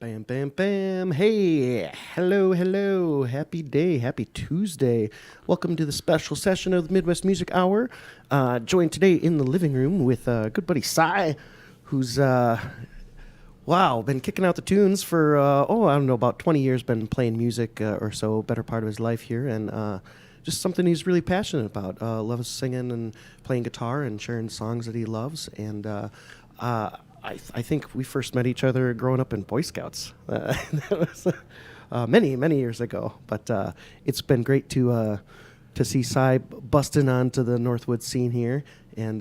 Bam, bam, bam. Hey, hello, hello. Happy day, happy Tuesday. Welcome to the special session of the Midwest Music Hour. Joined today in the living room with good buddy Sye, who's, been kicking out the tunes for, I don't know, about 20 years, been playing music or so, better part of his life here, and just something he's really passionate about. Loves singing and playing guitar and sharing songs that he loves, and I think we first met each other growing up in Boy Scouts. That was many, many years ago. But it's been great to see Sye busting onto the Northwood scene here, and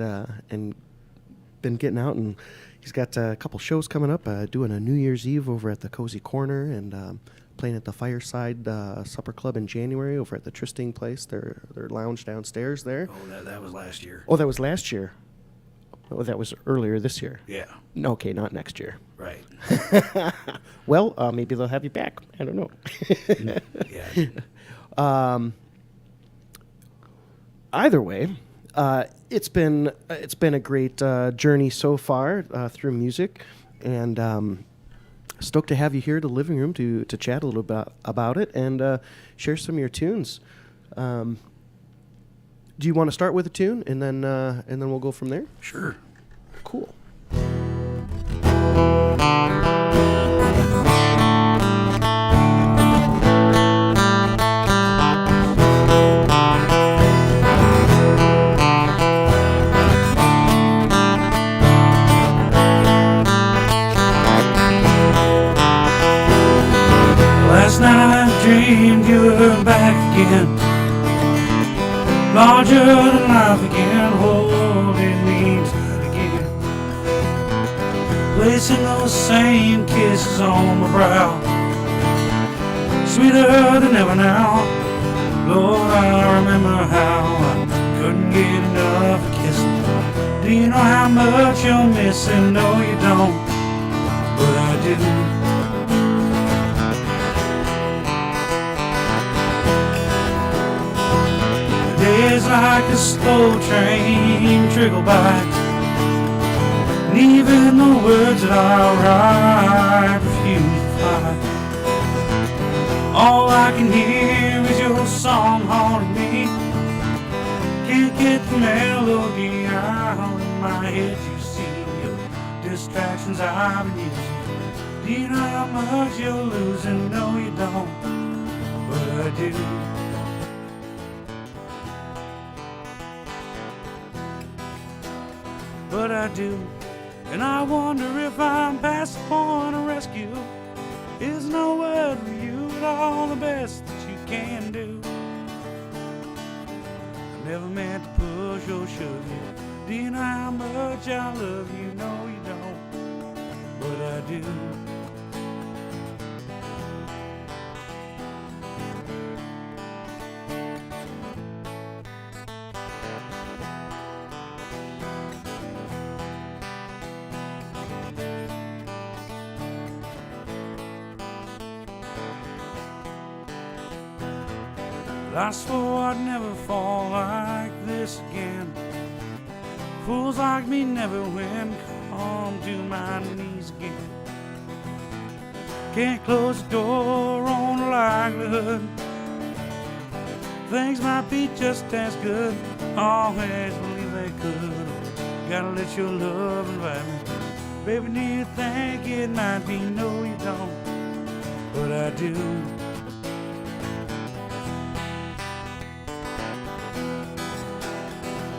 been getting out. And he's got a couple shows coming up. Doing a New Year's Eve over at the Cozy Corner, and playing at the Fireside Supper Club in January over at the Tristing Place. Their lounge downstairs there. Oh, that was last year. Oh, that was last year. Oh, that was earlier this year. Yeah. Okay, not next year. Right. Well, maybe they'll have you back. I don't know. Yeah. Either way, it's been a great journey so far through music, and stoked to have you here at the living room to chat a little bit about it and share some of your tunes. Do you want to start with a tune and then we'll go from there? Sure. Cool. Last night I dreamed you were back again, larger than life again, holding me tight again, placing those same kisses on my brow, sweeter than ever now. Lord, I remember how I couldn't get enough of kissing. Do you know how much you're missing? No, you don't, but I do. Days like a slow train trickle by, and even the words that I write refuse to fly. All I can hear is your song haunting me. Can't get the melody out of my head. You see your distractions I've been using. Do you know how much you're losing? No, you don't, but I do. But I do, and I wonder if I'm past the point of rescue. Is no word for you at all the best that you can do? I never meant to push or shove you. Do you know how much I love you? No, you don't, but I do. I swore I'd never fall like this again. Fools like me never win. Come to my knees again. Can't close the door on the likelihood things might be just as good. Always believe they could. Gotta let your love invite me. Baby, do you think it might be? No, you don't, but I do.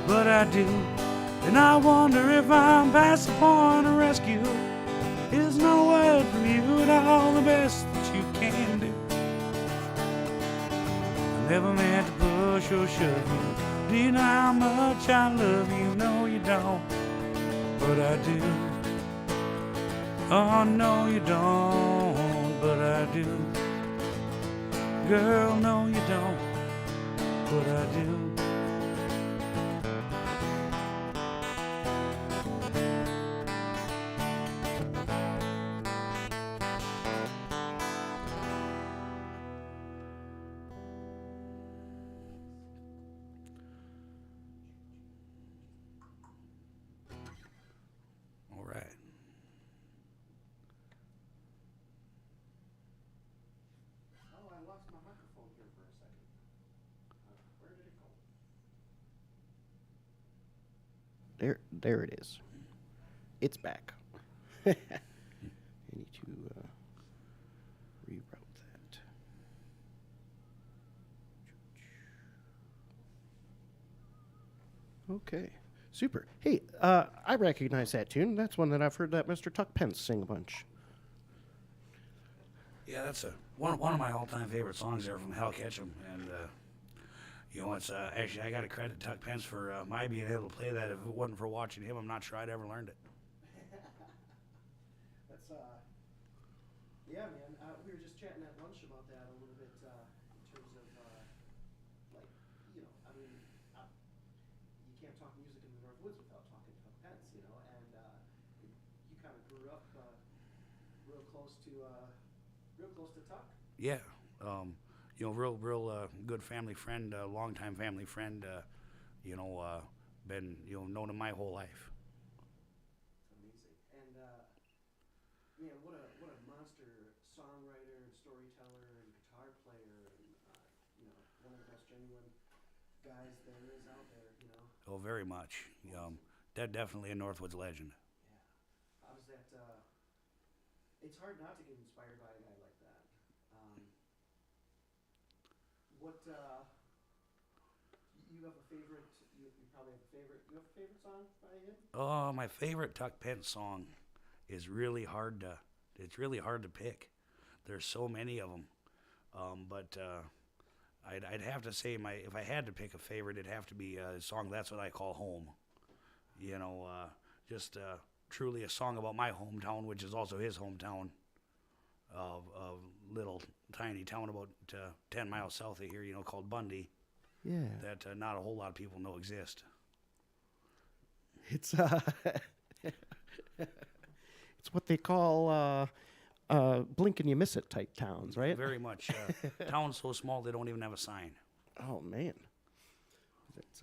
But I do, and I wonder if I'm past the point of rescue. Is no word from you at all the best that you can do? I never meant to push or shove you. Do you know how much I love you? No, you don't, but I do. Oh, no, you don't, but I do. Girl, no, you don't, but I do. All right. There it is. It's back. I need to reroute that. Okay, super. Hey, I recognize that tune. That's one that I've heard that Mr. Tuck Pence sing a bunch. Yeah, that's one of my all-time favorite songs there from Hal Ketchum, and it's actually I got to credit Tuck Pence for my being able to play that. If it wasn't for watching him, I'm not sure I'd ever learned it. That's yeah, man. We were just chatting at lunch about that a little bit in terms of like, I mean, you can't talk music in the North Woods without talking Tuck Pence, and you kind of grew up real close to Tuck. Yeah, real good family friend, longtime family friend. Been known him my whole life. Amazing. And man, what a monster songwriter and storyteller and guitar player, and one of the most genuine guys there is out there. Oh, very much. Definitely a Northwoods legend. Yeah. How does that? It's hard not to get inspired by a guy like that. What? You have a favorite? You probably have a favorite. You have a favorite song by him? Oh, my favorite Tuck Pence song is really hard to. It's really hard to pick. There's so many of them, but I'd have to say if I had to pick a favorite, it'd have to be a song. That's What I Call Home. Just truly a song about my hometown, which is also his hometown. Of a little tiny town about 10 miles south of here, called Bundy. Yeah. That not a whole lot of people know exist. It's it's what they call blink and you miss it type towns, right? Very much. Towns so small they don't even have a sign. Oh man. It's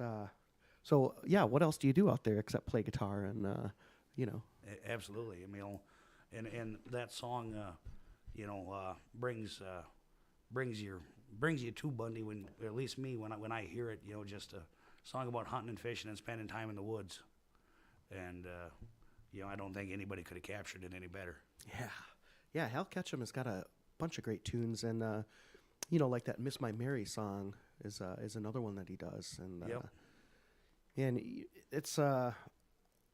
so yeah. What else do you do out there except play guitar and Absolutely. And that song, brings you to Bundy when, at least me, when I hear it. Just a song about hunting and fishing and spending time in the woods. And I don't think anybody could have captured it any better. Yeah. Hal Ketchum has got a bunch of great tunes, and like that "Miss My Mary" song is another one that he does, and Yep. and it's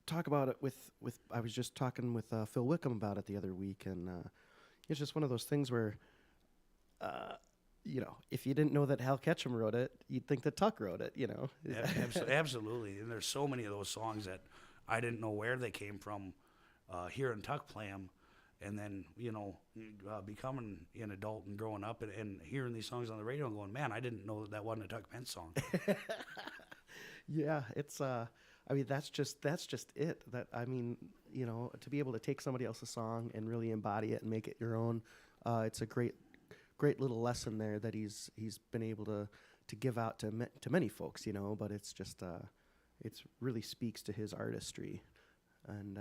talk about it with I was just talking with Phil Wickham about it the other week, and it's just one of those things where if you didn't know that Hal Ketchum wrote it, you'd think that Tuck wrote it. Absolutely. And there's so many of those songs that I didn't know where they came from. Hearing Tuck play them, and then becoming an adult and growing up and hearing these songs on the radio and going, man, I didn't know that wasn't a Tuck Pence song. Yeah, it's that's just it. To be able to take somebody else's song and really embody it and make it your own, it's a great little lesson there that he's been able to give out to many folks, but it's just it's really speaks to his artistry. And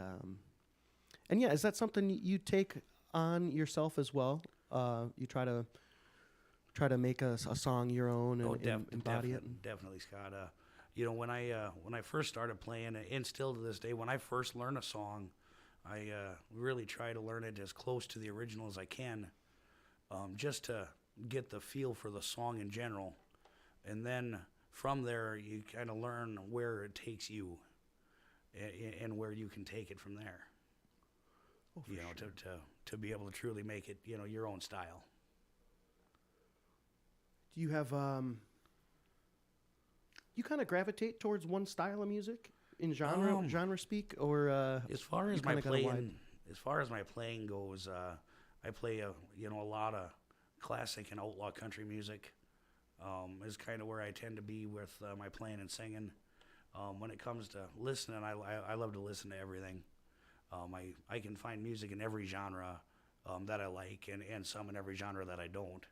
yeah, is that something you take on yourself as well? You try to make a song your own and embody it? Definitely, Scott. When I first started playing, and still to this day, when I first learn a song, I really try to learn it as close to the original as I can, just to get the feel for the song in general. And then from there, you kind of learn where it takes you and where you can take it from there. Oh, sure. To be able to truly make it, your own style. Do you have you kind of gravitate towards one style of music in genre speak, or as far as my playing goes, I play a lot of classic and outlaw country music. Is kind of where I tend to be with my playing and singing. When it comes to listening, I love to listen to everything. I can find music in every genre that I like, and some in every genre that I don't.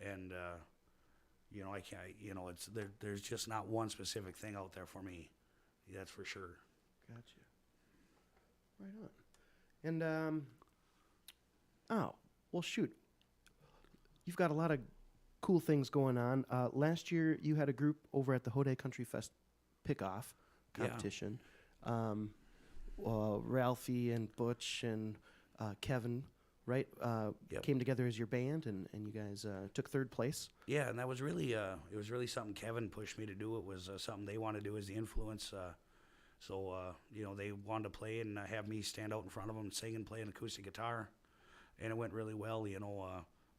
And I can't. It's there's just not one specific thing out there for me. That's for sure. Gotcha. Right on. And oh well, shoot. You've got a lot of cool things going on. Last year, you had a group over at the Hode Country Fest Pickoff competition. Ralphie and Butch and Kevin, right? Yep. Came together as your band, and you guys took third place. Yeah, and that was really it was really something Kevin pushed me to do. It was something they wanted to do as the influence. So they wanted to play and have me stand out in front of them, sing and play an acoustic guitar, and it went really well.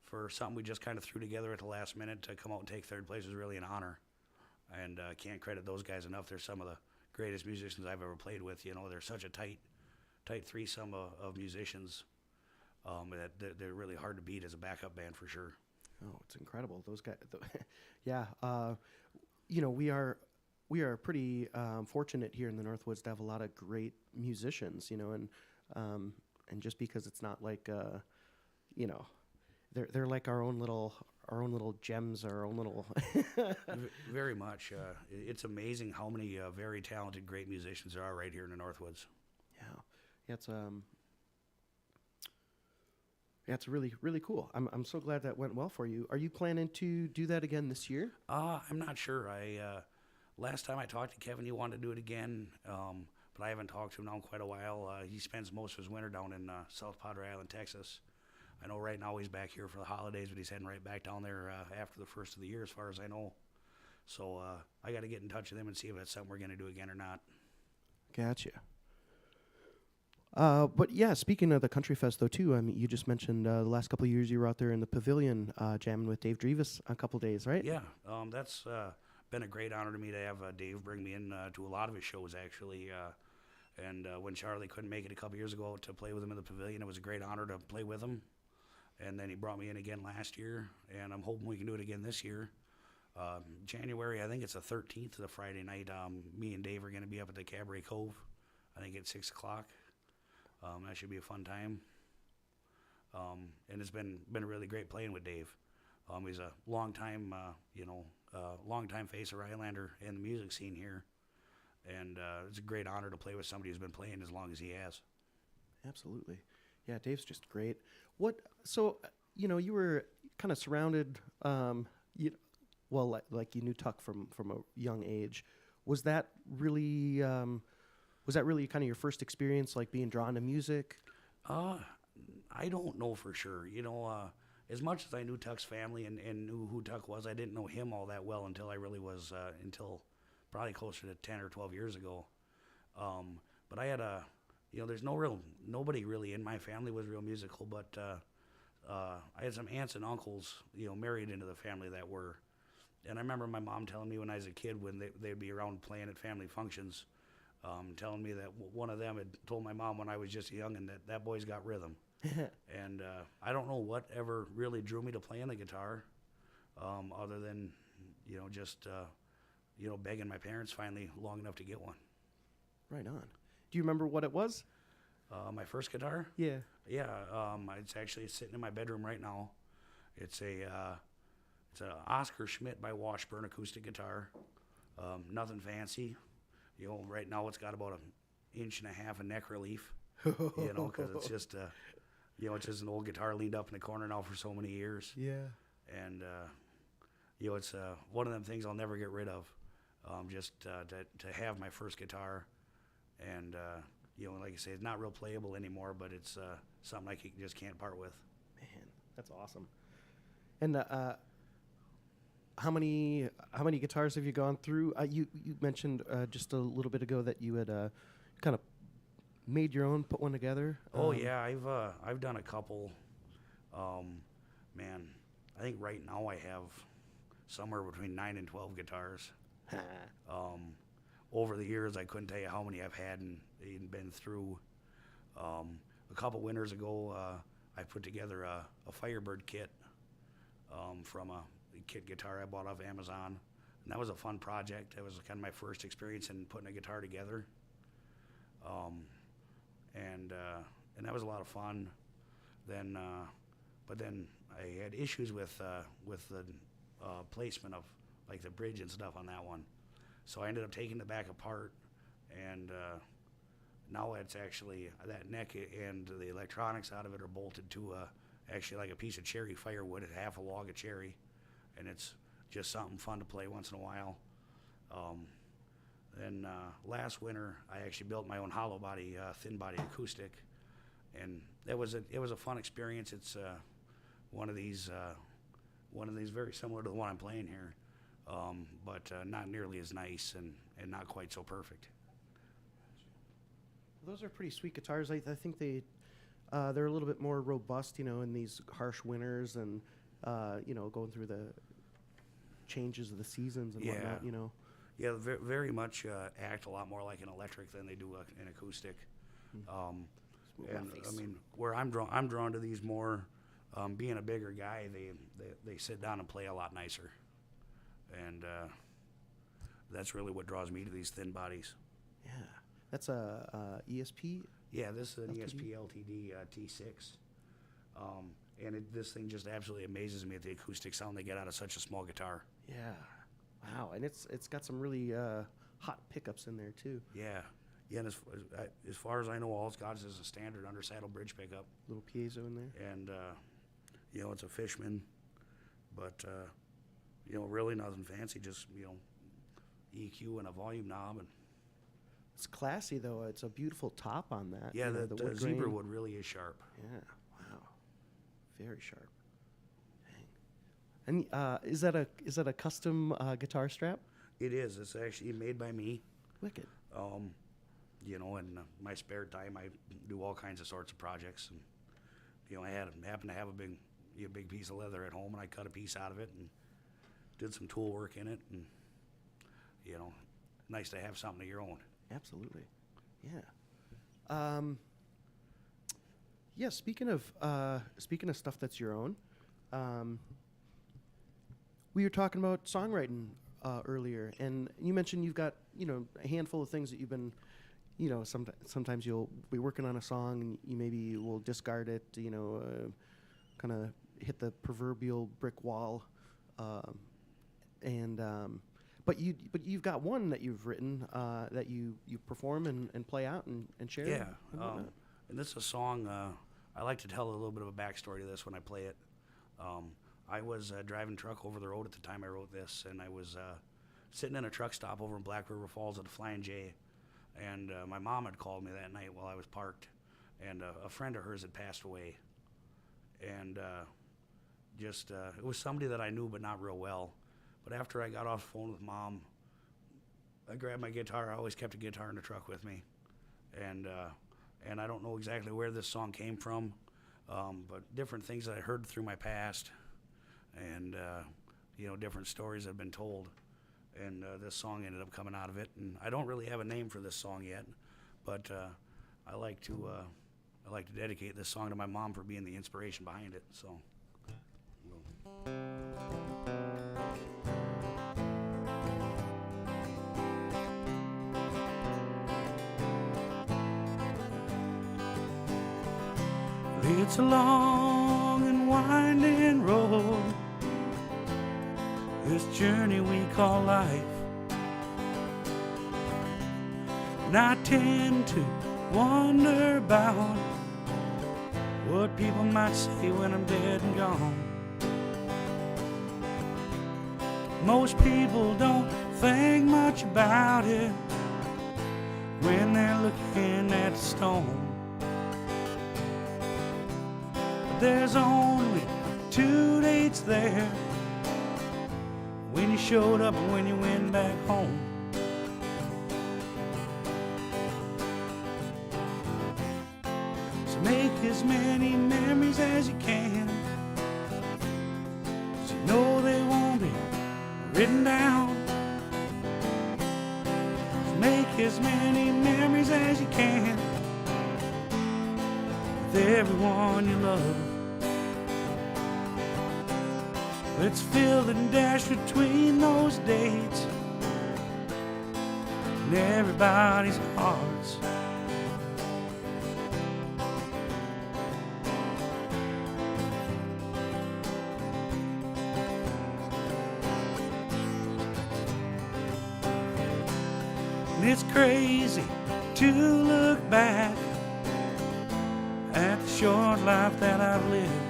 For something we just kind of threw together at the last minute to come out and take third place was really an honor, and can't credit those guys enough. They're some of the greatest musicians I've ever played with. They're such a tight threesome of musicians that they're really hard to beat as a backup band for sure. Oh, it's incredible. Those guys, yeah. We are pretty fortunate here in the Northwoods to have a lot of great musicians, and just because it's not like, they're like our own little gems, our own little. Very much. It's amazing how many very talented, great musicians there are right here in the Northwoods. Yeah, it's really, really cool. I'm so glad that went well for you. Are you planning to do that again this year? I'm not sure. Last time I talked to Kevin, he wanted to do it again, but I haven't talked to him now in quite a while. He spends most of his winter down in South Padre Island, Texas. I know right now he's back here for the holidays, but he's heading right back down there after the first of the year, as far as I know. So I got to get in touch with him and see if that's something we're going to do again or not. Gotcha. But yeah, speaking of the Country Fest though too, I mean, you just mentioned the last couple of years you were out there in the pavilion jamming with Dave Drevis a couple days, right? Yeah, that's been a great honor to me to have Dave bring me in to a lot of his shows actually. And when Charlie couldn't make it a couple years ago to play with him in the pavilion, it was a great honor to play with him. And then he brought me in again last year, and I'm hoping we can do it again this year. January, I think it's the 13th, the Friday night. Me and Dave are going to be up at the Cabaret Cove, I think at 6 o'clock. That should be a fun time. And it's been really great playing with Dave. He's a long time face of Rylander in the music scene here. And it's a great honor to play with somebody who's been playing as long as he has. Absolutely. Yeah, Dave's just great. You were kind of surrounded, like you knew Tuck from a young age. Was that really kind of your first experience, like being drawn to music? I don't know for sure. As much as I knew Tuck's family and knew who Tuck was, I didn't know him all that well until I really was, until probably closer to 10 or 12 years ago. But I had there's nobody really in my family was real musical, but I had some aunts and uncles, married into the family that were. And I remember my mom telling me when I was a kid, when they'd be around playing at family functions, telling me that one of them had told my mom when I was just young and that boy's got rhythm. And I don't know what ever really drew me to playing the guitar, other than, just begging my parents finally long enough to get one. Right on. Do you remember what it was? My first guitar? Yeah. Yeah. It's sitting in my bedroom right now. It's a Oscar Schmidt by Washburn acoustic guitar. Nothing fancy. Right now it's got about 1.5 inches of neck relief. Because it's just it's just an old guitar leaned up in the corner now for so many years. Yeah. And it's one of them things I'll never get rid of. Just to have my first guitar, and like I say, it's not real playable anymore, but it's something I just can't part with. Man, that's awesome. And how many guitars have you gone through? You mentioned just a little bit ago that you had kind of made your own, put one together. Yeah, I've done a couple. Man, I think right now I have somewhere between 9 and 12 guitars. Over the years, I couldn't tell you how many I've had and been through. A couple winters ago, I put together a Firebird kit from a kit guitar I bought off Amazon, and that was a fun project. It was kind of my first experience in putting a guitar together, and that was a lot of fun. But then I had issues with the placement of like the bridge and stuff on that one. So I ended up taking the back apart, and now it's actually that neck and the electronics out of it are bolted to actually like a piece of cherry firewood, half a log of cherry, and it's just something fun to play once in a while. And last winter, I actually built my own hollow body, thin body acoustic, and it was a fun experience. It's one of these very similar to the one I'm playing here, but not nearly as nice and not quite so perfect. Those are pretty sweet guitars. I think they're a little bit more robust, in these harsh winters and going through the changes of the seasons and whatnot. Yeah, very much act a lot more like an electric than they do an acoustic. And I mean, where I'm drawn to these more. Being a bigger guy, they sit down and play a lot nicer, and that's really what draws me to these thin bodies. Yeah, that's a ESP. Yeah, this is an LTD? ESP LTD T6, and this thing just absolutely amazes me at the acoustic sound they get out of such a small guitar. Yeah, wow, and it's got some really hot pickups in there too. Yeah, and as far as I know, all it's got is a standard under saddle bridge pickup. Little piezo in there. And it's a Fishman, but really nothing fancy. Just EQ and a volume knob, and It's classy though. It's a beautiful top on that. yeah, the wood zebra grain. wood really is sharp. Yeah, wow, very sharp. Dang. And is that a custom guitar strap? It is. It's actually made by me. Wicked. In my spare time, I do all kinds of sorts of projects, and I happened to have a big piece of leather at home, and I cut a piece out of it and did some tool work in it, and nice to have something of your own. Absolutely. Yeah. Yeah. Speaking of stuff that's your own, we were talking about songwriting earlier, and you mentioned you've got a handful of things that you've been. Sometimes you'll be working on a song and you maybe will discard it, kind of hit the proverbial brick wall, but you've got one that you've written that you perform and play out and share. Yeah, and whatnot. and this is a song. I like to tell a little bit of a backstory to this when I play it. I was driving truck over the road at the time I wrote this, and I was sitting in a truck stop over in Black River Falls at the Flying J. And my mom had called me that night while I was parked, and a friend of hers had passed away. And it was somebody that I knew but not real well. But after I got off the phone with Mom, I grabbed my guitar. I always kept a guitar in the truck with me. And I don't know exactly where this song came from, but different things that I heard through my past and, different stories that have been told. And this song ended up coming out of it, and I don't really have a name for this song yet, but I like to dedicate this song to my mom for being the inspiration behind it. So, It's a long and winding road, this journey we call life. And I tend to wonder about what people might say when I'm dead and gone. Most people don't think much about it when they're looking at the stone. But there's only 2 dates there: when you showed up and when you went back home. So make as many memories as you can, 'cause you know they won't be written down. So make as many memories as you can with everyone you love. Let's fill the dash between those dates in everybody's hearts. And it's crazy to look back at the short life that I've lived.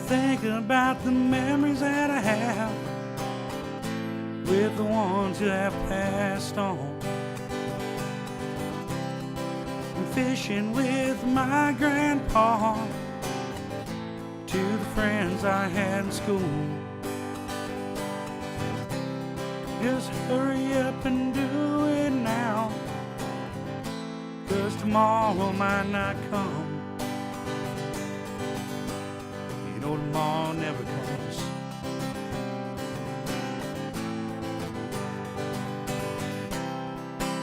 Think about the memories that I have with the ones who have passed on. I'm fishing with my grandpa, to the friends I had in school. Just hurry up and do it now, 'cause tomorrow might not come. You know tomorrow never comes.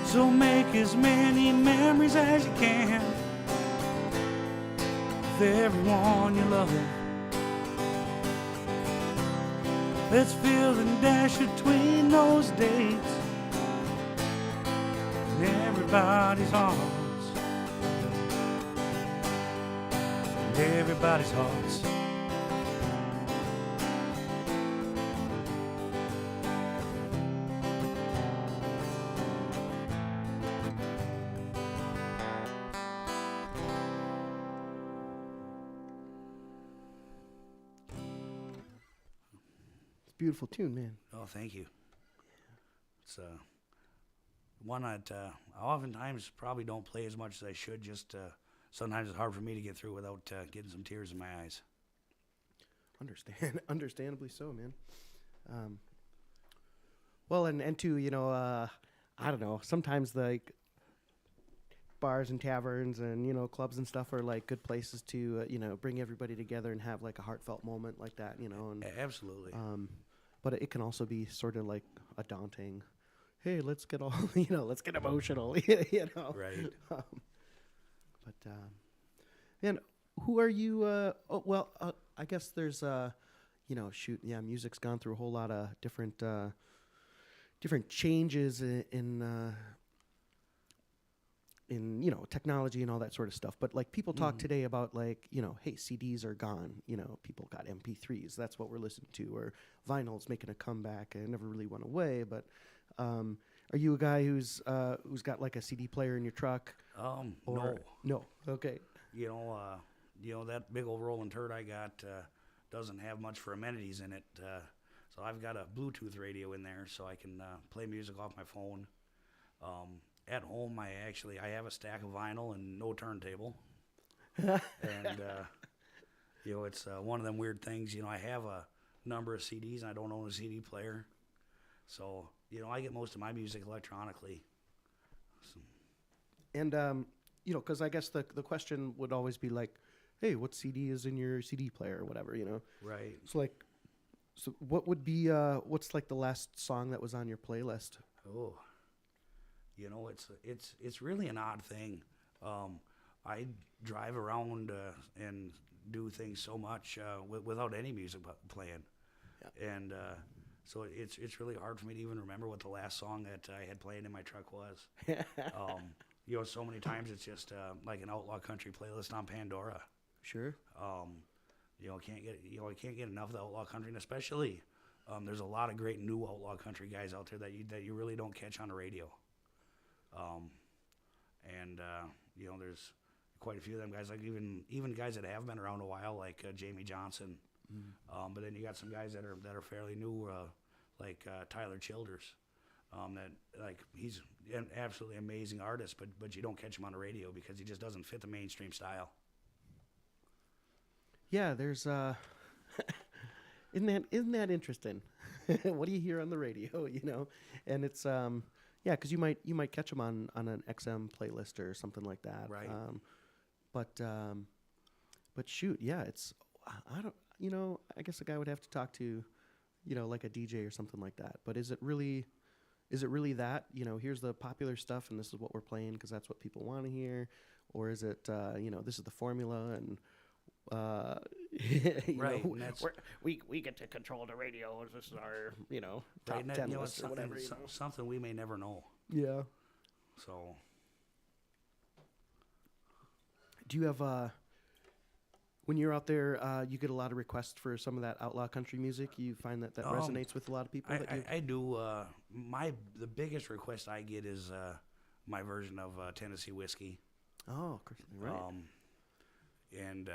So make as many memories as you can with everyone you love. Let's fill and dash between those dates in everybody's hearts. In everybody's hearts. Beautiful tune, man. Oh, thank you. It's one that I oftentimes probably don't play as much as I should. Just sometimes it's hard for me to get through without getting some tears in my eyes. Understandably so, man. Well, and too, you know, I don't know. Sometimes like bars and taverns and, you know, clubs and stuff are like good places to you know, bring everybody together and have like a heartfelt moment like that, you know. And Absolutely. but it can also be sort of like a daunting, hey, let's get all, you know, let's get emotional, you know. Right. And who are you? I guess there's, you know, music's gone through a whole lot of different changes in you know, technology and all that sort of stuff. But like people talk today about like, you know, hey, CDs are gone. You know, people got MP3s. That's what we're listening to. Or vinyl's making a comeback. It never really went away. But are you a guy who's got like a CD player in your truck? No. No. Okay. You know that big old rolling turd I got doesn't have much for amenities in it. So I've got a Bluetooth radio in there, so I can play music off my phone. At home, I have a stack of vinyl and no turntable. And, you know, it's one of them weird things. You know, I have a number of CDs and I don't own a CD player. So, you know, I get most of my music electronically. So. And, you know, because I guess the question would always be like, hey, what CD is in your CD player or whatever, you know? Right. So what would be, what's like the last song that was on your playlist? Oh. You know, it's really an odd thing. I drive around and do things so much without any music playing, yeah. And so it's really hard for me to even remember what the last song that I had playing in my truck was. You know, so many times it's just like an outlaw country playlist on Pandora. Sure. You know, I can't get enough of the outlaw country, and especially there's a lot of great new outlaw country guys out there that you really don't catch on the radio. You know, there's quite a few of them guys, like even guys that have been around a while, like Jamie Johnson. But then you got some guys that are fairly new, like Tyler Childers. That like he's an absolutely amazing artist, but you don't catch him on the radio because he just doesn't fit the mainstream style. Yeah, there's isn't that interesting? What do you hear on the radio? You know, and it's yeah, because you might catch them on an XM playlist or something like that. Right. But shoot, yeah, it's I don't, you know, I guess a guy would have to talk to, you know, like a DJ or something like that. But is it really that, you know, here's the popular stuff and this is what we're playing because that's what people want to hear, or is it you know, this is the formula and right, know, and that's, we get to control the radio. This is our, you know, top right, 10 you know, list or whatever. You know? Something we may never know. Yeah. So. Do you have when you're out there, you get a lot of requests for some of that outlaw country music? You find that resonates with a lot of people? I do. The biggest request I get is my version of Tennessee Whiskey. Oh, right. And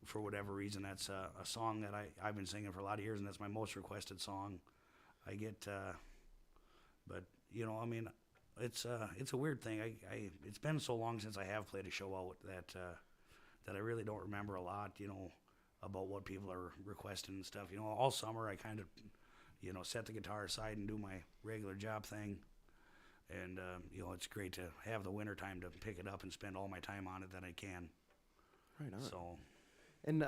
for whatever reason, that's a song that I've been singing for a lot of years, and that's my most requested song. I get, but you know, I mean, it's a weird thing. It's been so long since I have played a show out that I really don't remember a lot, you know, about what people are requesting and stuff. You know, all summer I kind of, you know, set the guitar aside and do my regular job thing. And, you know, it's great to have the winter time to pick it up and spend all my time on it that I can. Right on. So, And,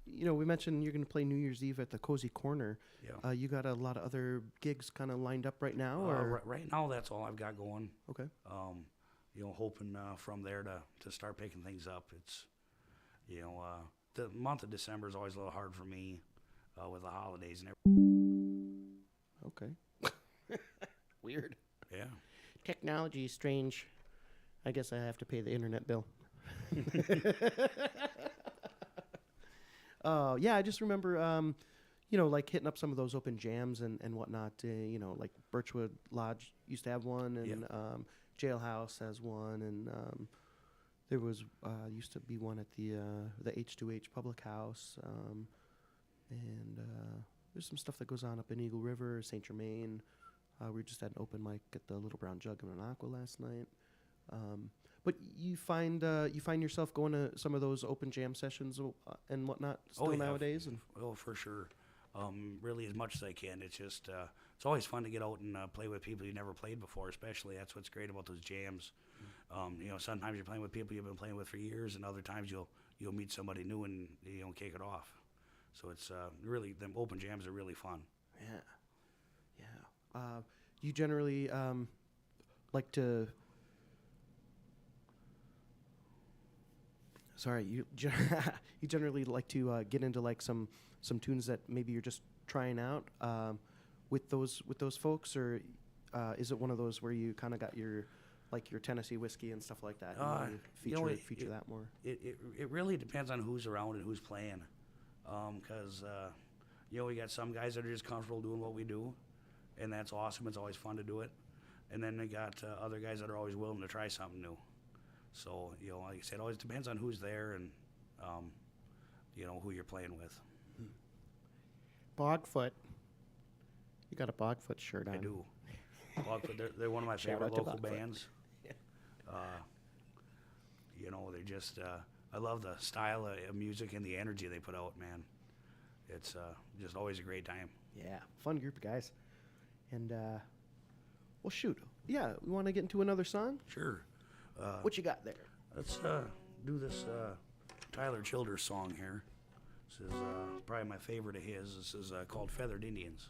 you know, we mentioned you're going to play New Year's Eve at the Cozy Corner. yeah. You got a lot of other gigs kind of lined up right now? Or? Right now, that's all I've got going. Okay. You know, hoping from there to start picking things up. It's, you know, the month of December is always a little hard for me with the holidays and everything. Okay. Weird. Yeah. Technology is strange. I guess I have to pay the internet bill. Yeah, I just remember, you know, like hitting up some of those open jams and whatnot. You know, like Birchwood Lodge used to have one, and Yeah. Jailhouse has one, and there was used to be one at the H2H Public House, and there's some stuff that goes on up in Eagle River, Saint Germain. We just had an open mic at the Little Brown Jug in Minocqua last night. But you find yourself going to some of those open jam sessions and whatnot still nowadays? And Oh, for sure. Really, as much as I can. It's just it's always fun to get out and play with people you never played before. Especially that's what's great about those jams. You know, sometimes you're playing with people you've been playing with for years, and other times you'll meet somebody new and you know kick it off. So it's really them open jams are really fun. yeah. You generally like to. Sorry, you generally like to get into like some tunes that maybe you're just trying out with those folks, or is it one of those where you kind of got your Tennessee whiskey and stuff like that? And you you know, feature that more. It really depends on who's around and who's playing, because you know we got some guys that are just comfortable doing what we do, and that's awesome. It's always fun to do it, and then they got other guys that are always willing to try something new. So, you know, like I said, it always depends on who's there and, you know, who you're playing with. Bogfoot. You got a Bogfoot shirt on. I do. They're one of my Shout favorite out to local Bogfoot. bands. You know, they just, I love the style of music and the energy they put out, man. It's just always a great time. Yeah, fun group of guys. And, well, shoot. Yeah, we want to get into another song? Sure. What you got there? Let's do this Tyler Childers song here. This is probably my favorite of his. This is called Feathered Indians.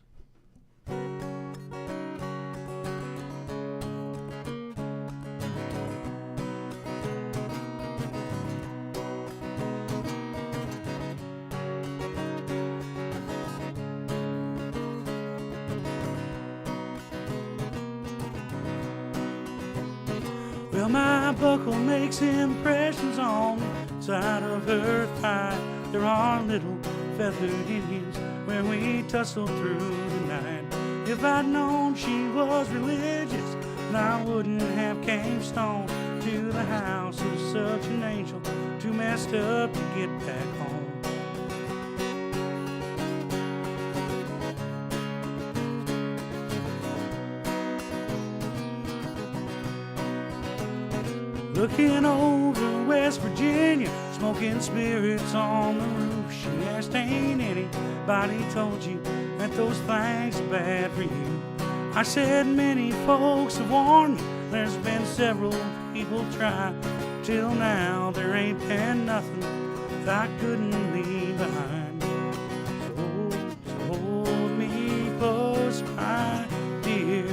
Well, my buckle makes impressions on the side of her thigh. There are little feathered Indians where we tussled through the night. If I'd known she was religious, then I wouldn't have came stone to the house of such an angel, too messed up to get back home. Looking over West Virginia, smoking spirits on the roof. She asked, ain't anybody told you that those things are bad for you? I said, many folks have warned me. There's been several people try. Till now, there ain't been nothing that I couldn't leave behind. So hold me close, my dear.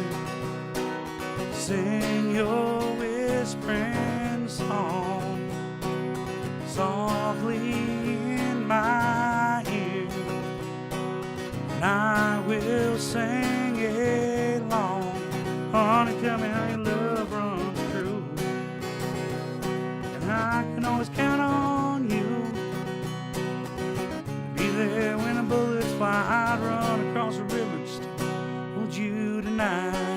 Sing your whispering song softly in my ear, and I will sing along. Honey, tell me how your love runs true, and I can always count on you to be there when the bullets fly. I'd run across the river just to hold you tonight.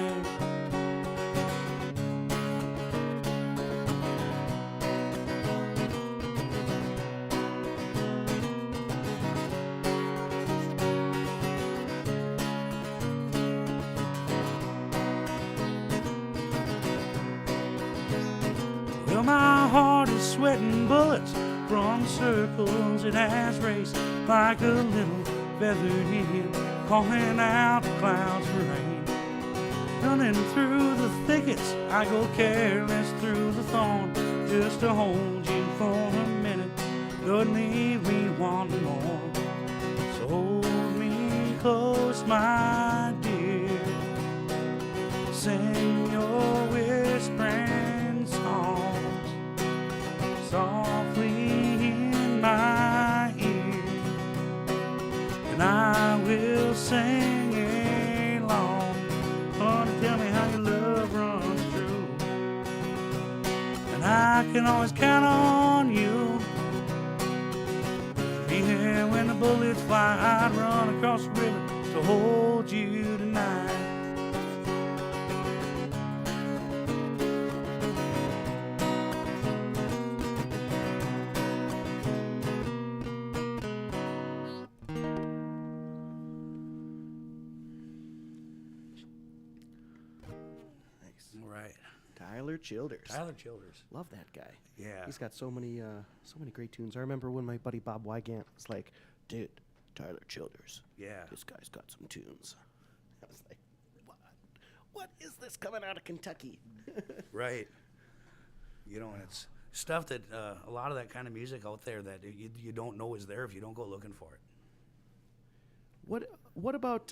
sweating bullets from circles it has raced like a little feathered hen, calling out the clouds for rain. Running through the thickets, I go careless through the thorn, just to hold you for a minute. Lord, leave me wanting more. So hold me close, my dear. Sing your whispering songs softly in my ear, and I will sing along. Oh, tell me how your love runs through, and I can always count on you. Be here when the bullets fly. I'd run across the river to hold you tonight. Nice. Right. Tyler Childers. Tyler Childers. Love that guy. Yeah. He's got so many great tunes. I remember when my buddy Bob Wygant was like, dude, Tyler Childers. Yeah. This guy's got some tunes. I was like, what? What is this coming out of Kentucky? Right. You know, and it's stuff that a lot of that kind of music out there that you don't know is there if you don't go looking for it. What about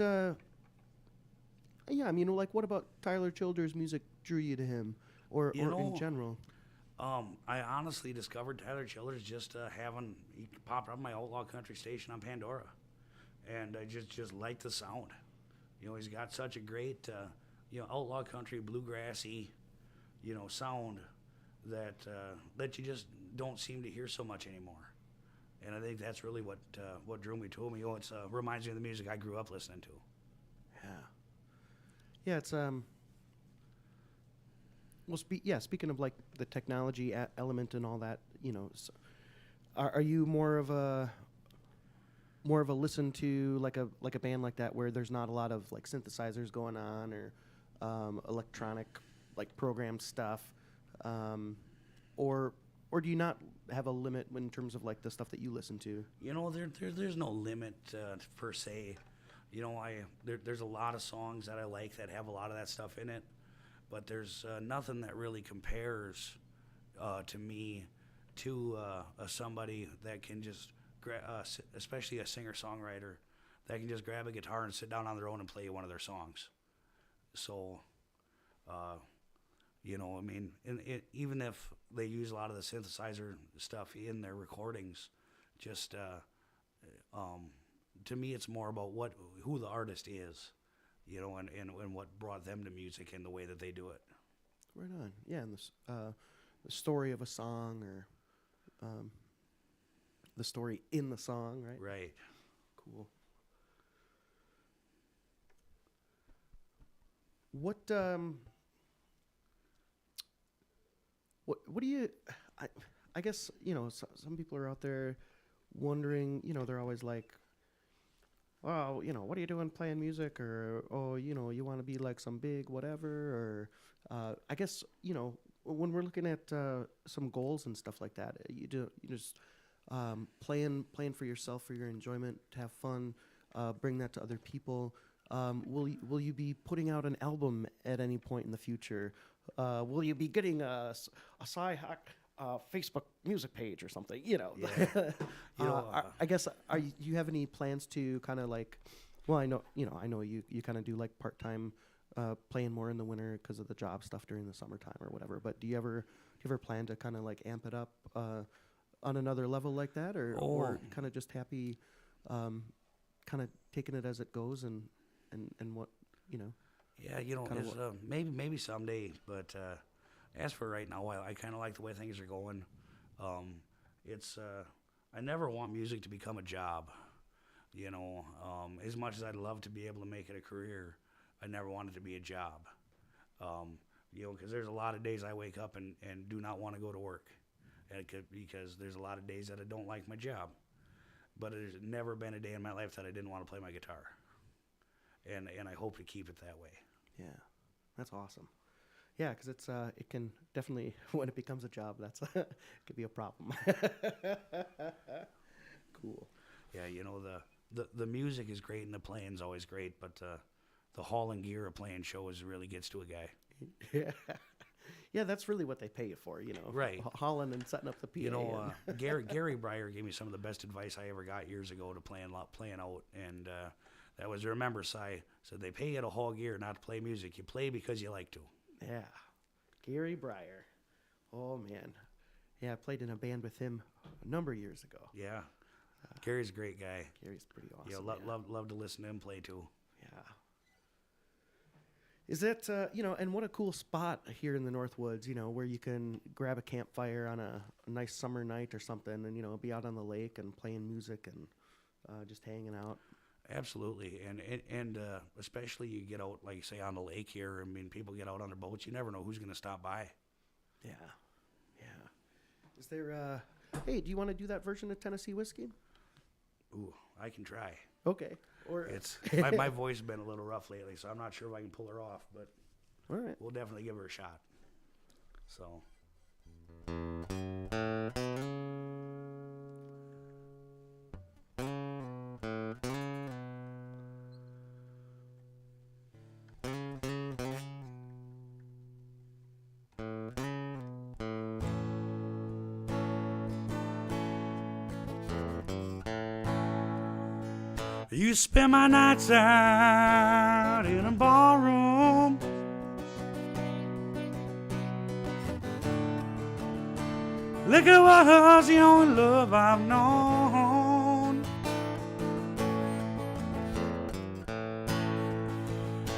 yeah, I mean, like, what about Tyler Childers' music drew you to him, or in general? I honestly discovered Tyler Childers just he popped up on my outlaw country station on Pandora, and I just liked the sound. You know, he's got such a great outlaw country bluegrassy, sound that you just don't seem to hear so much anymore. And I think that's really what drew me to him. You know, it reminds me of the music I grew up listening to. Yeah, it's well, speaking of like the technology element and all that, are you more of a listen to like a band like that where there's not a lot of like synthesizers going on or electronic like programmed stuff, or do you not have a limit in terms of like the stuff that you listen to? You know, there's no limit per se. You know, there's a lot of songs that I like that have a lot of that stuff in it, but there's nothing that really compares to me to somebody that can just, especially a singer-songwriter, that can just grab a guitar and sit down on their own and play one of their songs. So, I mean, even if they use a lot of the synthesizer stuff in their recordings, just to me, it's more about who the artist is, and what brought them to music and the way that they do it. Right on. Yeah, and the story of a song or the story in the song, right? Right. Cool. What do you? I guess some people are out there wondering. They're always like, "Oh, what are you doing playing music?" Or, "Oh, you want to be like some big whatever." Or I guess when we're looking at some goals and stuff like that, you just playing for yourself, for your enjoyment, to have fun, bring that to other people. Will you be putting out an album at any point in the future? Will you be getting a Sye Haack Facebook music page or something? Yeah. I guess you have any plans to kind of like? Well, I know you kind of do like part-time playing more in the winter because of the job stuff during the summertime or whatever. But do you ever plan to kind of like amp it up on another level like that, or kind of just happy, kind of taking it as it goes and what Yeah, maybe someday, but as for right now, I kind of like the way things are going. I never want music to become a job. As much as I'd love to be able to make it a career, I never want it to be a job. Because there's a lot of days I wake up and do not want to go to work, because there's a lot of days that I don't like my job. But there's never been a day in my life that I didn't want to play my guitar. And I hope to keep it that way. Yeah, that's awesome. Yeah, because it can definitely, when it becomes a job, that's it could be a problem. Cool. Yeah, you know, the music is great and the playing's always great, but the hauling gear of playing shows really gets to a guy. Yeah. Yeah, that's really what they pay you for, you know. Right. Hauling and setting up the PA. You know, Gary Breyer gave me some of the best advice I ever got years ago to playing out, and that was, remember, Sye said they pay you to haul gear, not to play music. You play because you like to. Yeah. Gary Breyer. Oh, man. Yeah, I played in a band with him a number of years ago. Yeah, Gary's a great guy. Gary's pretty awesome. Yeah, love to listen to him play too. Yeah. Is that, and what a cool spot here in the Northwoods, where you can grab a campfire on a nice summer night or something and, be out on the lake and playing music and just hanging out. Absolutely, and especially you get out, like say on the lake here. I mean, people get out on their boats. You never know who's going to stop by. Yeah, yeah. Is there? Hey, do you want to do that version of Tennessee Whiskey? Ooh, I can try. Okay. Or It's my voice has been a little rough lately, so I'm not sure if I can pull her off, but all right. we'll definitely give her a shot. So. You spend my nights out in a ballroom, liquor was the only love I've known.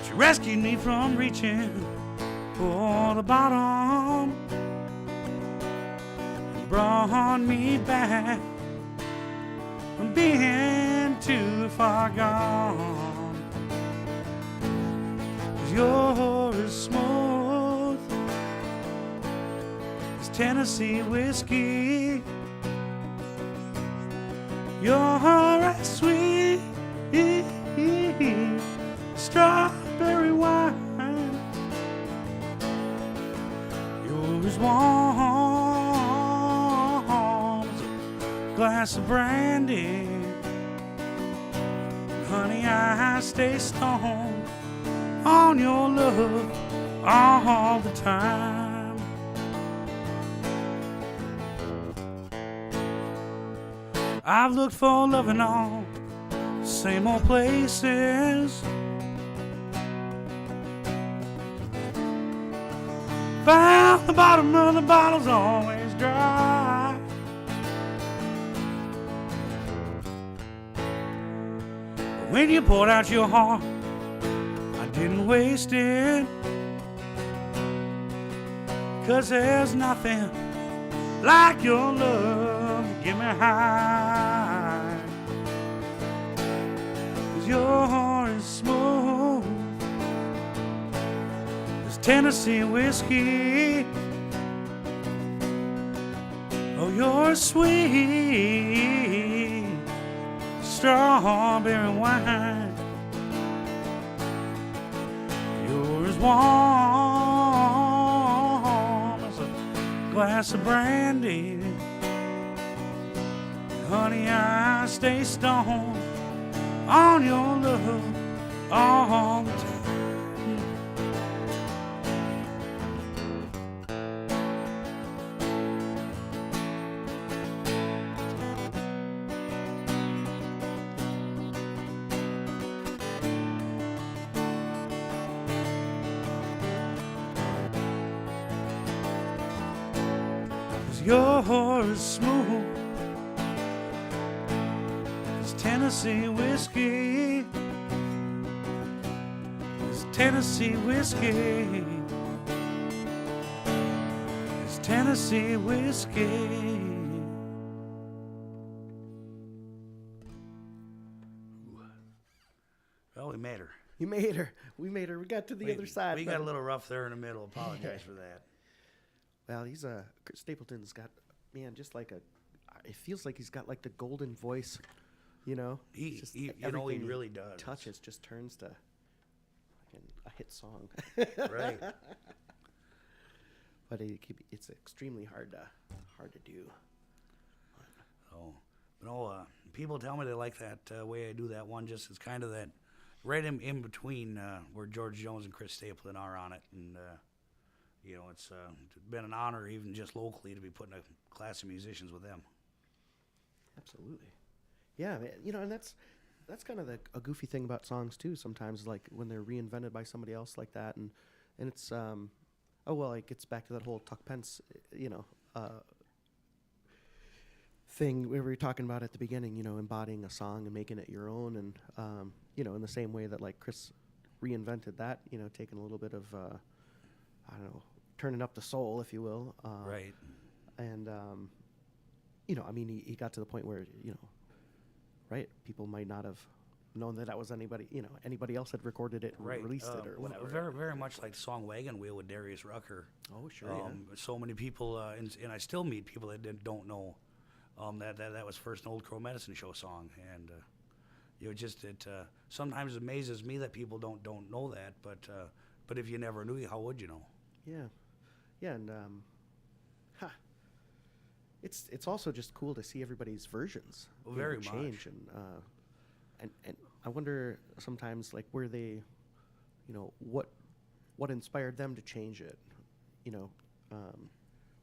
She rescued me from reaching for the bottom, brought me back from being too far gone. 'Cause you're as smooth as Tennessee whiskey. You're as sweet strawberry wine. You're as warm as a glass of brandy. Honey, I stay stoned on your love all the time. I've looked for love in all the same old places, found the bottom of the bottle's always dry. When you poured out your heart, I didn't waste it, 'cause there's nothing like your love to get me high. 'Cause you're as smooth as Tennessee whiskey. Oh, you're sweet strawberry wine. You're as warm as a glass of brandy. Honey, I stay stoned on your love all the time. 'Cause you're as smooth as Tennessee whiskey. As Tennessee whiskey. As Tennessee whiskey. Well, we made her. You made her. We made her. We got to the other side. We got a little rough there in the middle. Apologize for that. Well, he's Stapleton's got, man, just like it feels like he's got like the golden voice, He everything really does. Touches just turns to a hit song. Right. but it's extremely hard to do. So, people tell me they like that way I do that one. Just it's kind of that right in between where George Jones and Chris Stapleton are on it, and it's been an honor even just locally to be put in a class of musicians with them. Absolutely. Yeah, man, and that's kind of a goofy thing about songs too. Sometimes, like when they're reinvented by somebody else like that, and it's it gets back to that whole Tuck Pence, thing we were talking about at the beginning. Embodying a song and making it your own, and in the same way that like Chris reinvented that, taking a little bit of I don't know, turning up the soul, if you will. Right. And he got to the point where right, people might not have known that was anybody else had recorded it, Right. Released it, or whatever. Very, very much like the song Wagon Wheel with Darius Rucker. Oh, sure. Yeah. So many people, and I still meet people that don't know that was first an Old Crow Medicine Show song. And, it sometimes amazes me that people don't know that, but if you never knew, how would you know? Yeah. Yeah, and it's also just cool to see everybody's versions Very change, much. And I wonder sometimes like where they, what inspired them to change it,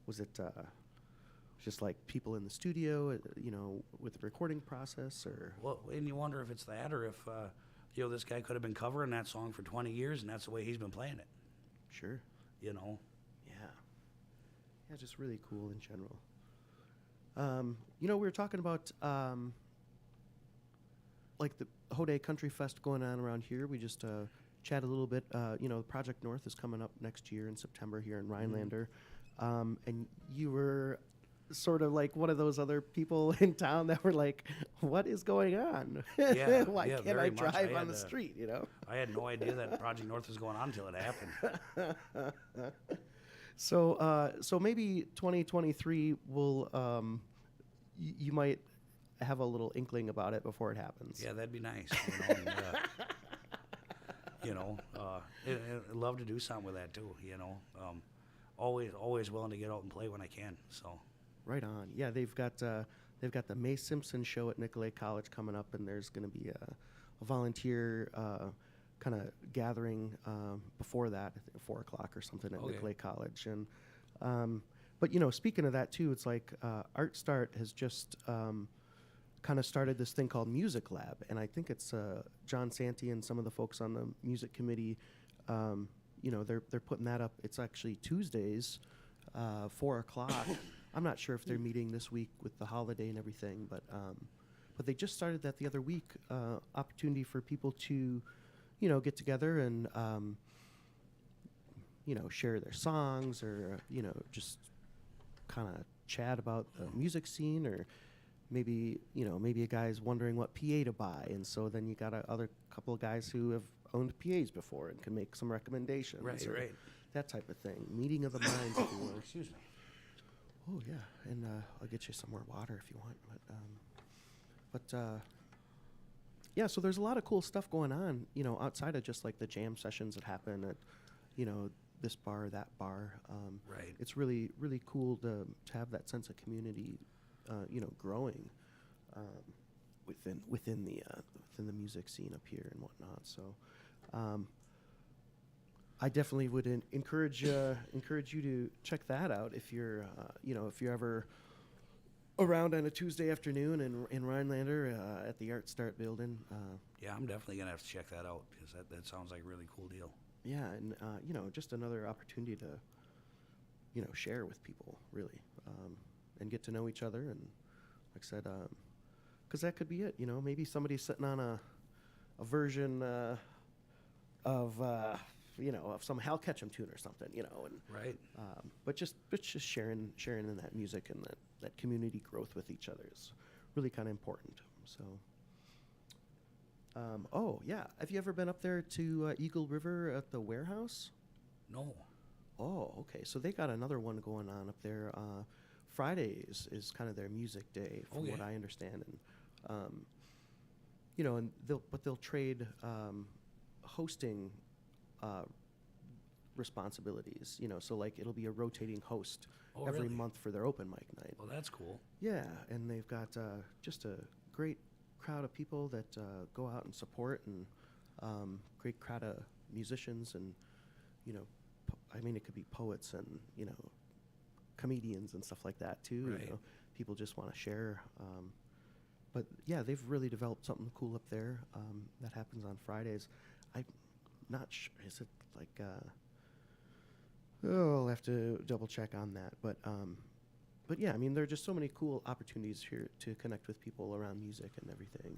was it just like people in the studio, with the recording process, or Well, and you wonder if it's that, or if this guy could have been covering that song for 20 years, and that's the way he's been playing it. Sure. You know. Yeah, just really cool in general. We were talking about like the Hode Country Fest going on around here. We just chatted a little bit. Project North is coming up next year in September here in Rhinelander, and you were sort of like one of those other people in town that were like, "What is going on? Yeah, Why yeah, can't very I much. drive on the street?" I had no idea that Project North was going on until it happened. So maybe 2023 will, you might have a little inkling about it before it happens. Yeah, that'd be nice. I'd love to do something with that too. Always willing to get out and play when I can. So. Right on. Yeah, they've got the Mae Simpson show at Nicolet College coming up, and there's going to be a volunteer kind of gathering before that at 4 o'clock or something at Nicolet College. And but speaking of that too, it's like Art Start has just kind of started this thing called Music Lab, and I think it's John Santee and some of the folks on the music committee. They're putting that up. It's actually Tuesdays, 4 o'clock. I'm not sure if they're meeting this week with the holiday and everything, but they just started that the other week. Opportunity for people to, get together and share their songs, or just kind of chat about the music scene, or maybe a guy's wondering what PA to buy, and so then you got other couple of guys who have owned PAs before and can make some recommendations. Right. That type of thing. Meeting of the minds, if you will. Excuse me. Oh yeah, and I'll get you some more water if you want. But yeah, so there's a lot of cool stuff going on, outside of just like the jam sessions that happen at, this bar, that bar. Right. It's really, really cool to have that sense of community, growing within the music scene up here and whatnot. So. I definitely would encourage you to check that out if you're if you're ever around on a Tuesday afternoon in Rhinelander at the Art Start building. Yeah, I'm definitely gonna have to check that out because that sounds like a really cool deal. Yeah, and just another opportunity to share with people really, and get to know each other, and like I said, because that could be it. Maybe somebody's sitting on a version of some Hal Ketchum tune or something, and Right. but just sharing in that music and that community growth with each other is really kind of important. So, oh yeah, have you ever been up there to Eagle River at the warehouse? No. Oh, okay. So they got another one going on up there. Fridays is kind of their music day, from what I understand, and and they'll trade hosting responsibilities. So like it'll be a rotating host Oh, every really? month for their open mic night. Well, that's cool. Yeah, and they've got just a great crowd of people that go out and support, and great crowd of musicians, and I mean, it could be poets and comedians and stuff like that too. Right. People just want to share. But yeah, they've really developed something cool up there that happens on Fridays. I'm not sure. Is it like? I'll have to double check on that. But yeah, I mean, there are just so many cool opportunities here to connect with people around music and everything,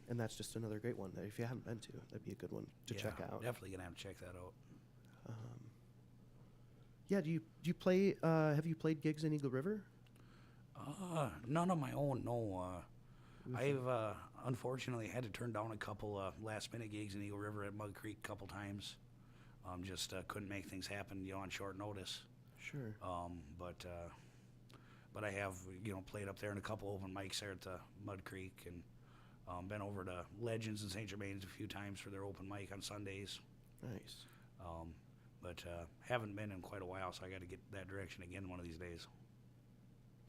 and that's just another great one that if you haven't been to, that'd be a good one to check out. Definitely gonna have to check that out. Yeah, do you play? Have you played gigs in Eagle River? None of my own. No. I've unfortunately had to turn down a couple last minute gigs in Eagle River at Mud Creek a couple times. Just couldn't make things happen, on short notice. Sure. But I have, played up there in a couple open mics there at the Mud Creek, and been over to Legends in St. Germain's a few times for their open mic on Sundays. Nice. But haven't been in quite a while, so I got to get that direction again one of these days.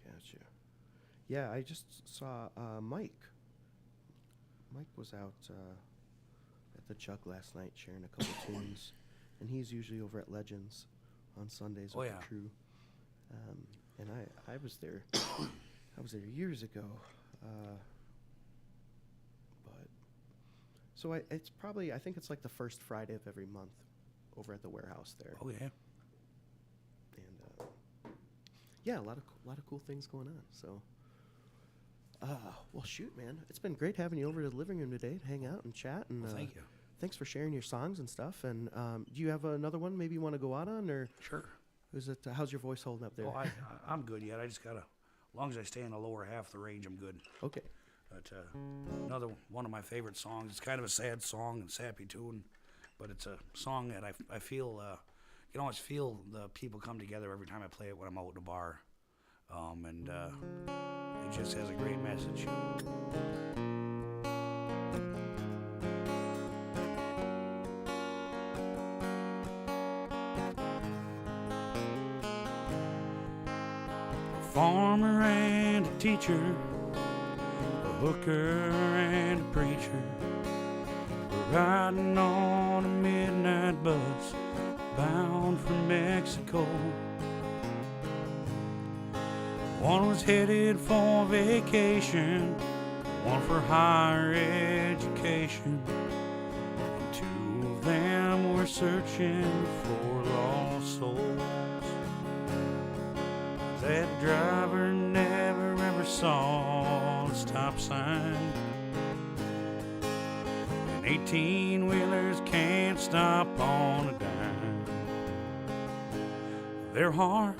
Gotcha. Yeah, I just saw Mike. Mike was out at the Jug last night sharing a couple tunes, and he's usually over at Legends on Sundays with yeah. the crew. And I was there. I was there years ago. But so it's probably, I think it's like the first Friday of every month over at the warehouse there. Oh, yeah. And yeah, a lot of cool things going on. So, well, shoot, man, it's been great having you over to the living room today to hang out and chat. And Well, thank you. Thanks for sharing your songs and stuff. And do you have another one maybe you want to go out on, or Sure. is it? How's your voice holding up there? Oh, I'm good yet. I just gotta, as long as I stay in the lower half of the range, I'm good. Okay. But another one of my favorite songs. It's kind of a sad song and sappy tune, but it's a song that I feel, you can always feel the people come together every time I play it when I'm out in a bar. And it just has a great message. A farmer and a teacher, a hooker and a preacher, were riding on a midnight bus bound for Mexico. One was headed for vacation, one for higher education, and two of them were searching for lost souls. That driver never ever saw the stop sign, and 18-wheelers can't stop on a dime. There are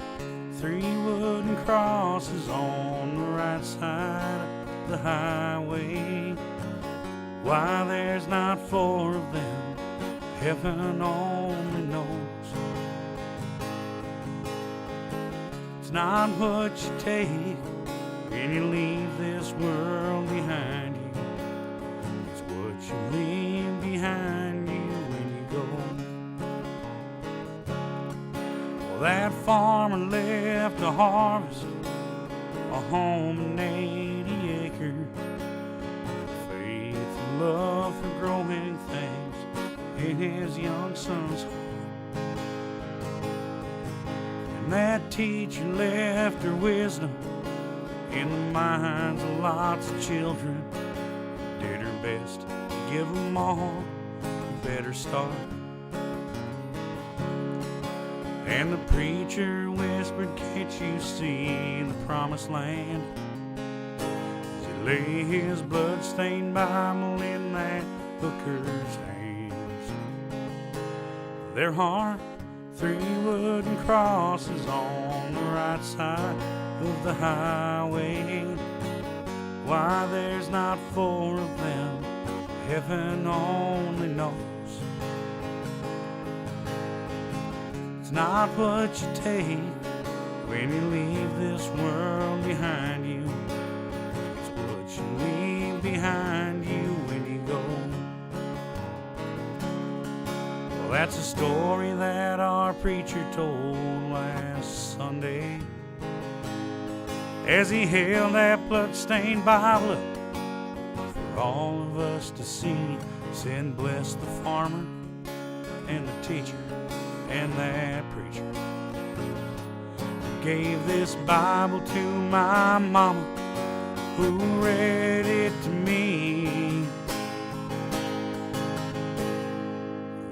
3 wooden crosses on the right side of the highway. Why there's not 4 of them, heaven only knows. It's not what you take when you leave this world behind you. It's what you leave behind you when you go. Well, that farmer left to harvest a home in 80 acres. Faith and love for growing things in his young son's heart. And that teacher left her wisdom in the minds of lots of children. Did her best to give them all a better start. And the preacher whispered, can't you see the promised land? As he lay his blood-stained Bible in that hooker's hands. There are 3 wooden crosses on the right side of the highway. Why there's not 4 of them, heaven only knows. It's not what you take when you leave this world behind you. It's what you leave behind you when you go. Well, Well, that's a story that our preacher told last Sunday as he held that blood-stained Bible up for all of us to see. Said, bless the farmer and the teacher and that preacher who gave this Bible to my mama, who read it to me.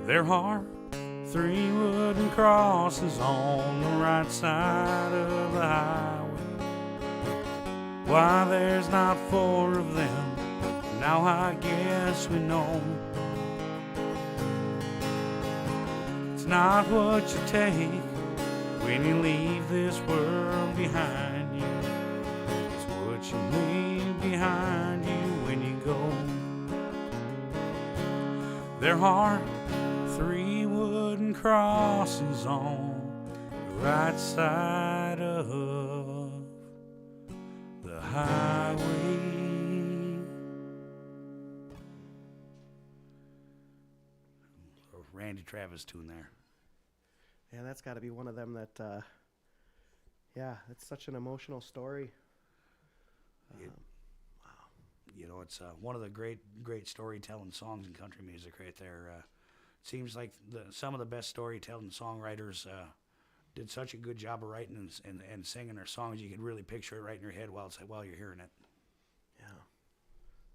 There are 3 wooden crosses on the right side of the highway. Why there's not 4 of them, now I guess we know. It's not what you take when you leave this world behind you. It's what you leave behind you when you go. There are 3 wooden crosses on the right side of the highway. Randy Travis tune there. Yeah, that's got to be one of them that, yeah, it's such an emotional story. You know, it's one of the great storytelling songs in country music right there. It seems like some of the best storytelling songwriters did such a good job of writing and singing their songs. You could really picture it right in your head while you're hearing it. Yeah.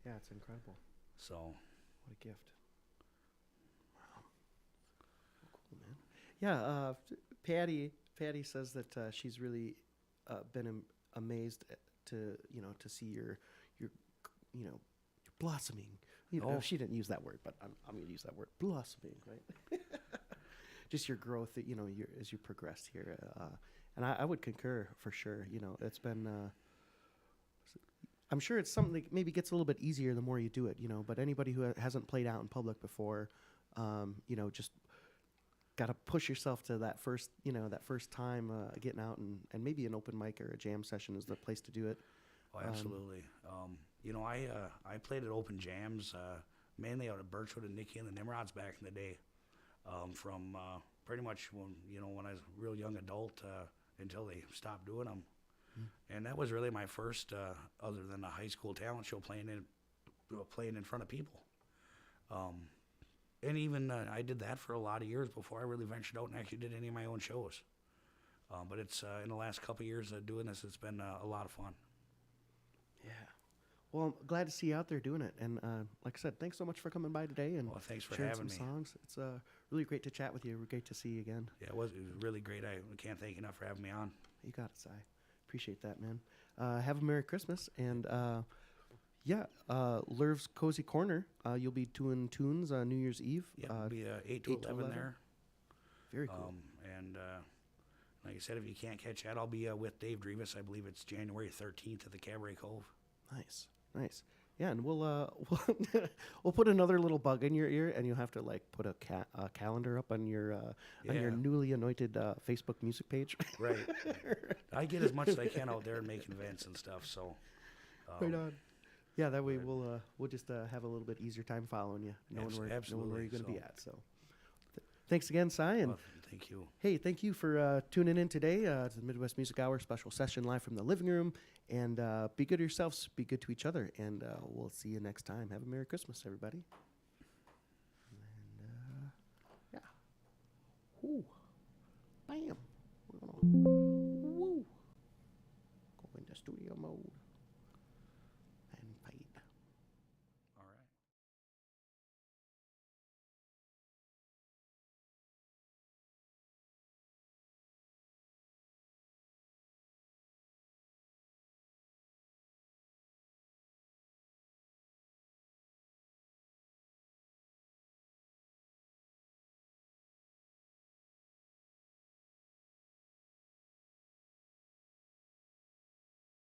Yeah, it's incredible. So. What a gift. Wow. Cool, man. Yeah, Patty says that she's really been amazed to see your blossoming. She didn't use that word, but I'm going to use that word, blossoming, right? Just your growth that as you progressed here, and I would concur for sure. It's been. I'm sure it's something that maybe gets a little bit easier the more you do it. But anybody who hasn't played out in public before, just got to push yourself to that first time getting out, and maybe an open mic or a jam session is the place to do it. Oh, absolutely. I played at open jams, mainly out of Birchwood and Nicky and the Nimrods back in the day, from pretty much when I was a real young adult until they stopped doing them. And that was really my first, other than a high school talent show, playing in front of people. And even I did that for a lot of years before I really ventured out and actually did any of my own shows. But it's in the last couple of years of doing this, it's been a lot of fun. Yeah. Well, I'm glad to see you out there doing it. And like I said, thanks so much for coming by today and thanks for sharing having some me. songs. It's really great to chat with you. Great to see you again. Yeah, it was really great. I can't thank you enough for having me on. You got it, Sye. Appreciate that, man. Have a Merry Christmas. And Lerv's Cozy Corner. You'll be doing tunes on New Year's Eve. Yeah, it'll be 8 to 11 there. Very cool. And like I said, if you can't catch that, I'll be with Dave Drevis. I believe it's January 13th at the Cabaret Cove. Nice. Yeah, and we'll put another little bug in your ear, and you'll have to put a calendar up on your newly anointed Facebook music page. Right. I get as much as I can out there and make events and stuff. So. Right on. Yeah, that way we'll just have a little bit easier time following you, knowing where you're going to be at. So, thanks again, Sye, and thank you. Hey, thank you for tuning in today to the Midwest Music Hour special session live from the living room. And be good to yourselves, be good to each other, and we'll see you next time. Have a Merry Christmas, everybody.